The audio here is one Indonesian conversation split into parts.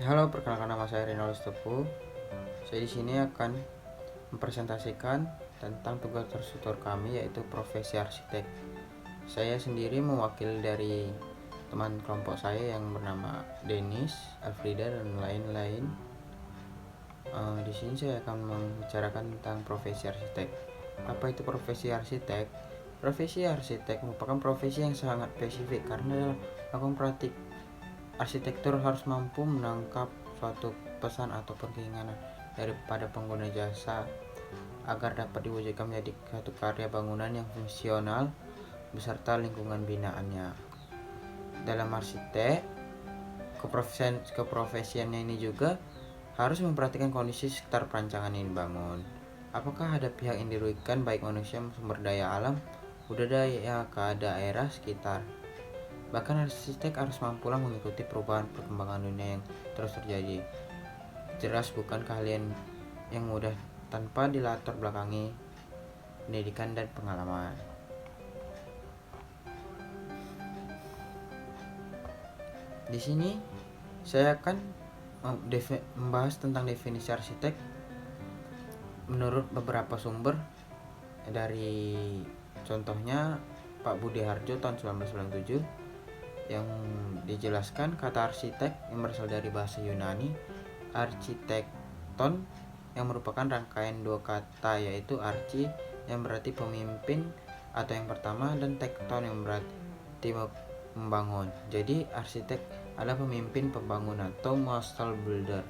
Halo, perkenalkan nama saya Rinaldo Tepu. Saya di sini akan mempresentasikan tentang tugas tertutor kami, yaitu profesi arsitek. Saya sendiri mewakili dari teman kelompok saya yang bernama Dennis, Alfrida, dan lain-lain. Di sini saya akan membicarakan tentang profesi arsitek. Apa itu profesi arsitek? Profesi arsitek merupakan profesi yang sangat spesifik karena dalam melakukan praktik arsitektur harus mampu menangkap suatu pesan atau keinginan daripada pengguna jasa agar dapat diwujudkan menjadi satu karya bangunan yang fungsional beserta lingkungan binaannya. Dalam arsitek, keprofesiannya ini juga harus memperhatikan kondisi sekitar perancangan yang dibangun. Apakah ada pihak yang dirugikan, baik manusia, sumber daya alam, budaya, ke daerah sekitar. Bahkan arsitek harus mampulah mengikuti perubahan perkembangan dunia yang terus terjadi. Jelas bukan keahlian yang mudah tanpa dilatar belakangi pendidikan dan pengalaman. Di sini saya akan membahas tentang definisi arsitek menurut beberapa sumber, dari contohnya Pak Budi Harjo tahun 1997 yang dijelaskan kata arsitek yang berasal dari bahasa Yunani architekton, yang merupakan rangkaian dua kata, yaitu archi yang berarti pemimpin atau yang pertama, dan tekton yang berarti membangun. Jadi arsitek adalah pemimpin pembangunan atau master builder.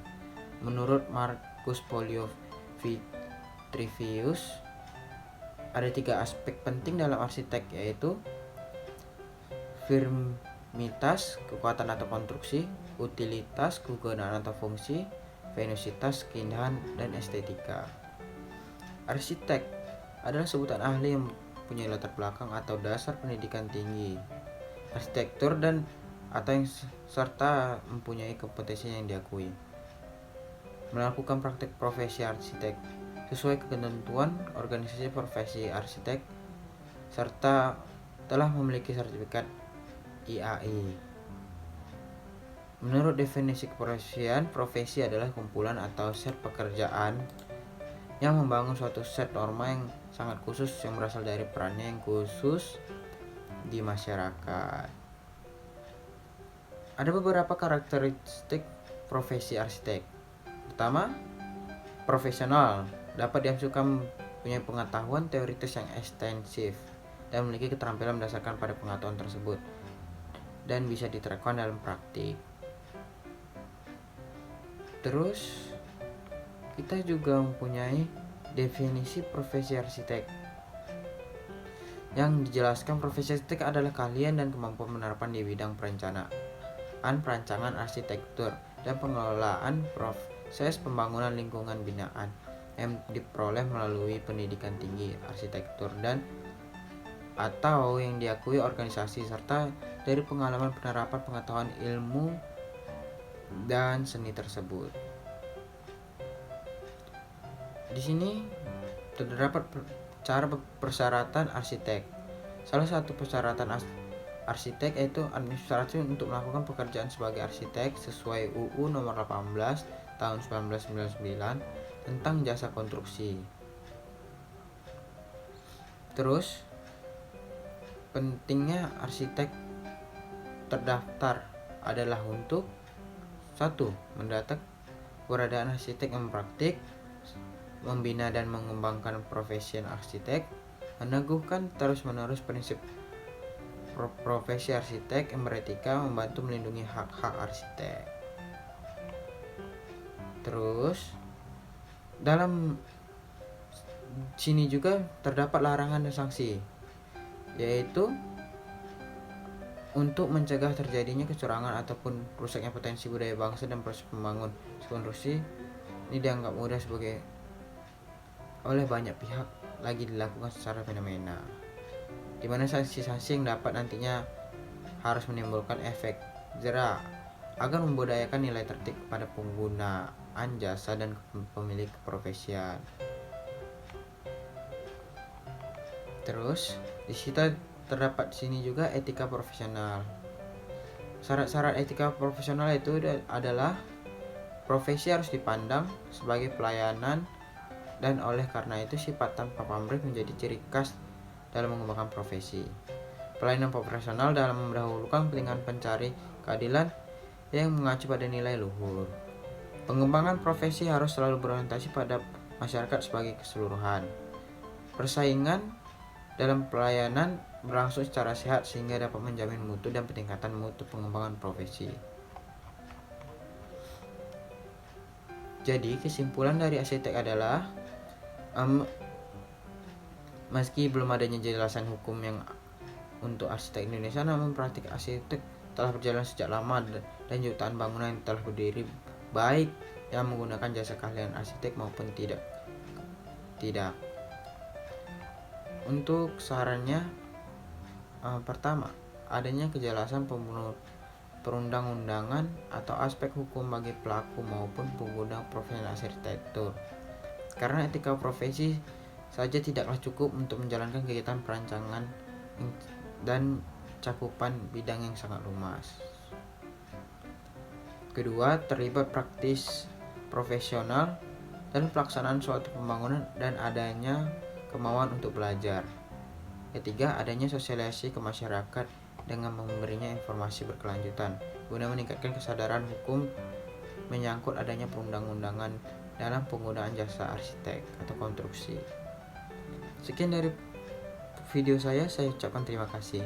Menurut Marcus Polio Vitruvius, ada 3 aspek penting dalam arsitek, yaitu firmitas, kekuatan atau konstruksi; utilitas, kegunaan atau fungsi; venusitas, keindahan dan estetika. Arsitek adalah sebutan ahli yang punya latar belakang atau dasar pendidikan tinggi arsitektur dan atau yang serta mempunyai kompetensi yang diakui. Melakukan praktik profesi arsitek sesuai ketentuan organisasi profesi arsitek serta telah memiliki sertifikat IAI. Menurut definisi keprofesian, profesi adalah kumpulan atau set pekerjaan yang membangun suatu set norma yang sangat khusus yang berasal dari perannya yang khusus di masyarakat. Ada beberapa karakteristik profesi arsitek. Pertama, profesional, dapat dihasilkan punya pengetahuan teoritis yang ekstensif dan memiliki keterampilan berdasarkan pada pengetahuan tersebut dan bisa diterapkan dalam praktik. Terus kita juga mempunyai definisi profesi arsitek yang dijelaskan profesi arsitek adalah keahlian dan kemampuan menerapkan di bidang perancangan arsitektur dan pengelolaan proses pembangunan lingkungan binaan yang diperoleh melalui pendidikan tinggi arsitektur dan atau yang diakui organisasi serta dari pengalaman penerapan pengetahuan ilmu dan seni tersebut. Di sini terdapat cara persyaratan arsitek. Salah satu persyaratan arsitek yaitu administrasi untuk melakukan pekerjaan sebagai arsitek sesuai UU nomor 18 tahun 1999 tentang jasa konstruksi. Terus pentingnya arsitek terdaftar adalah untuk 1. Mendata keberadaan arsitek yang praktik, membina dan mengembangkan profesi arsitek, meneguhkan terus-menerus prinsip profesi arsitek yang beretika, membantu melindungi hak-hak arsitek. Terus dalam sini juga terdapat larangan dan sanksi, yaitu untuk mencegah terjadinya kecurangan ataupun rusaknya potensi budaya bangsa dan proses pembangunan konstruksi ini dianggap mudah oleh banyak pihak lagi dilakukan secara fenomena, di mana sanksi-sanksi yang dapat nantinya harus menimbulkan efek jera agar membudayakan nilai tertib pada penggunaan jasa dan pemilik keprofesian. Terus di situ terdapat di sini juga etika profesional. Syarat-syarat etika profesional itu adalah Profesi harus dipandang sebagai pelayanan, dan oleh karena itu sifat tanpa pamrih menjadi ciri khas dalam mengembangkan profesi. Pelayanan profesional dalam mendahulukan kepentingan pencari keadilan yang mengacu pada nilai luhur. Pengembangan profesi harus selalu berorientasi pada masyarakat sebagai keseluruhan. Persaingan dalam pelayanan berlangsung secara sehat sehingga dapat menjamin mutu dan peningkatan mutu pengembangan profesi. Jadi kesimpulan dari arsitek adalah meski belum adanya jelasan hukum yang untuk arsitek Indonesia, namun praktik arsitek telah berjalan sejak lama dan jutaan bangunan yang telah berdiri, baik yang menggunakan jasa keahlian arsitek maupun tidak. Untuk sarannya, pertama, adanya kejelasan perundang-undangan atau aspek hukum bagi pelaku maupun pengguna profesi arsitektur. Karena etika profesi saja tidaklah cukup untuk menjalankan kegiatan perancangan dan cakupan bidang yang sangat luas. Kedua, terlibat praktis profesional dan pelaksanaan suatu pembangunan dan adanya kemauan untuk belajar. Ketiga, adanya sosialisasi ke masyarakat dengan memberinya informasi berkelanjutan guna meningkatkan kesadaran hukum menyangkut adanya perundang-undangan dalam penggunaan jasa arsitek atau konstruksi. Sekian dari video saya ucapkan terima kasih.